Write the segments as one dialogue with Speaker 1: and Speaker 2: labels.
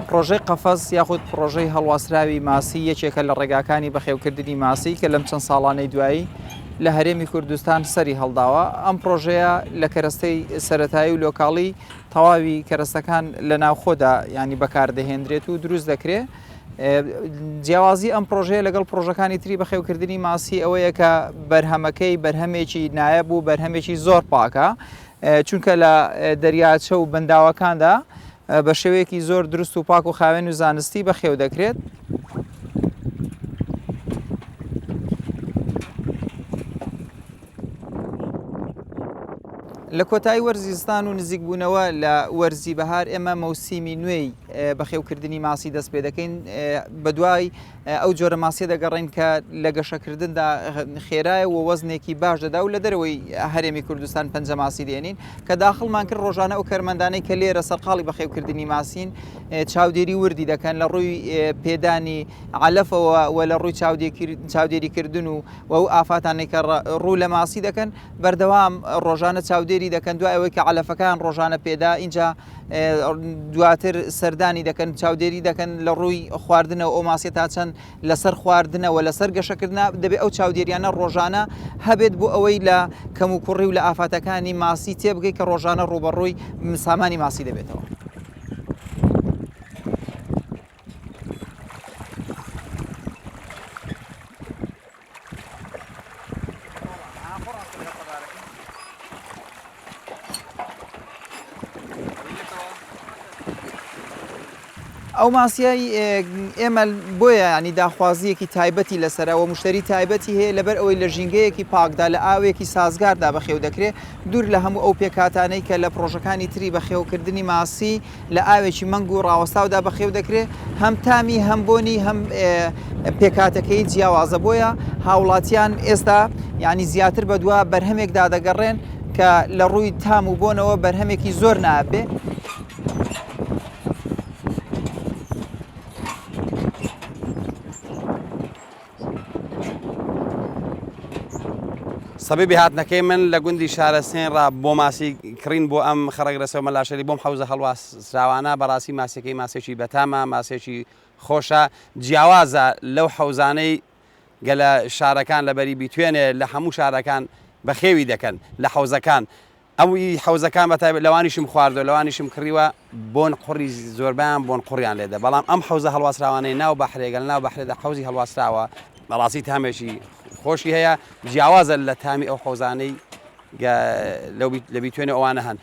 Speaker 1: پرۆژەی قەفەز یاخود پرۆژەی هەڵواسراوی ماسی یەکێکە لە ڕێگاکانی بەخێوکردنی ماسی کە لەم چەند ساڵانەی دوایی لە هەرێمی کوردستان سەری هەڵداوە. ئەم پرۆژەیە لە کەرەستەی سەرەتایی و لۆکاڵی تەواوی کەرەستەکان لە ناوخۆدا ینی بەکاردەهێنرێت و دروست دەکرێت. جیاوازی ئەم پرۆژەیە لەگەڵ پرۆژەکانی تری بەخێوکردنی ماسی ئەوەیە کە بەرهەمەکەی بەرهەمێکی نایەب و بەرهەمێکی زۆر پاکە، چونکە لە دەریاچە و بەنداوەکاندا بە شێوەیەکی زۆر دروست و پاک و خاوێن و زانستی بەخێو دەکرێت. لە کۆتایی وەرزی زستان و نزیک بوونەوە لە وەرزی بەهار ئێمە مەوسیمی نوێی بەخێوکردنی ماسی دەست پێ دەکەین. بەدوای ئەو جۆرە ماسی دەگەڕین کە لە گەشەکردندا خێرایە و وەزنێکی باش دەدا و لە دەرەوەی هەرێمی کوردستان پەنجە ماسی دێنین کە داخڵمان کرد ڕۆژانە ئەو کەرمەندانەی کە لێرە سەرقاڵی بەخێوکردنی ماسین چاودێری وردی دەکەن لە ڕووی پێدانی علەفەوە و لە ڕووی چاودێریکردن و ئەو ئافاتانەی کە ڕوو لە ماسی دەکەن بەردەوام ڕۆژانە چاودێری دەکەن دوای ئەوەی کە علەفەکان ڕۆژانە پێدا اینجا دواتر سەردانی دەکەن چاودێری دەکەن لە ڕووی خواردنەوە ئەو ماسی تا چەند لەسەر خواردنەوە لەسەر گەشەکردنا دەبێت ئەو چاودێریانە ڕۆژانە هەبێت بۆ ئەوەی لە کەم و کوڕی و لە ئافاتەکانی ماسی تێبگەی کە ڕۆژانە ڕوبەڕووی سامانی ماسی دەبێتەوە. ئەو ماسیای ئێمە بۆیە ینی داخوازیەکی تایبەتی لەسەرەوە مشتری تایبەتی هەیە لەبەر ئەوەی لە ژینگەیەکی پاکدا لە ئاوێکی سازگاردا بەخێو دەکرێت دوور لە هەموو ئەو پێکاتانەی کە لە پرۆژەکانی تری بەخێوکردنی ماسی لە ئاوێکی مەنگ و ڕاوەستاودا بەخێو دەکرێت هەم تامی هەم بۆنی هەم پێکاتەکەی جیاوازە بۆیە هاوڵاتیان ئێستا ینی زیاتر بەدووە بەرهەمێکدا دەگەڕێن کە لە ڕووی تام و بۆنەوە بەرهەمێکی زۆر نابێ.
Speaker 2: سەبەبی هاتنەکەی من لە گوندی شارەسێنڕا بۆ ماسی کڕین بۆ ئەم خەڕەگرەسەوە مەلاشەری بۆم حەوزە هەڵواسراوانە بەڕاستی ماسیەکەی ماسێکی بەتامە ماسێکی خۆشە جیاوازە لەو حەوزانەی گەلە شارەکان لەبەری بیتوێنێ لە هەموو شارەکان بەخێوی دەکەن لە حەوزەکان ئەوی حەوزەکان بەتایبەت لەوانیشم خواردو لەوانیشم کڕیوە بۆن قوڕی زۆربیان بۆن قوڕیان لێدە بەڵام ئەم حەوزە هەڵواسراوانەی ناو بەحرێگەل ناو بەحرێدا حەوزی هەڵواسراوە بەڕاستی تامێکی خۆشی هەیە جیاوازە لە تامی ئەو حەوزانەی لە بیتوێنێ ئەوانە هەن.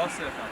Speaker 3: Awesome.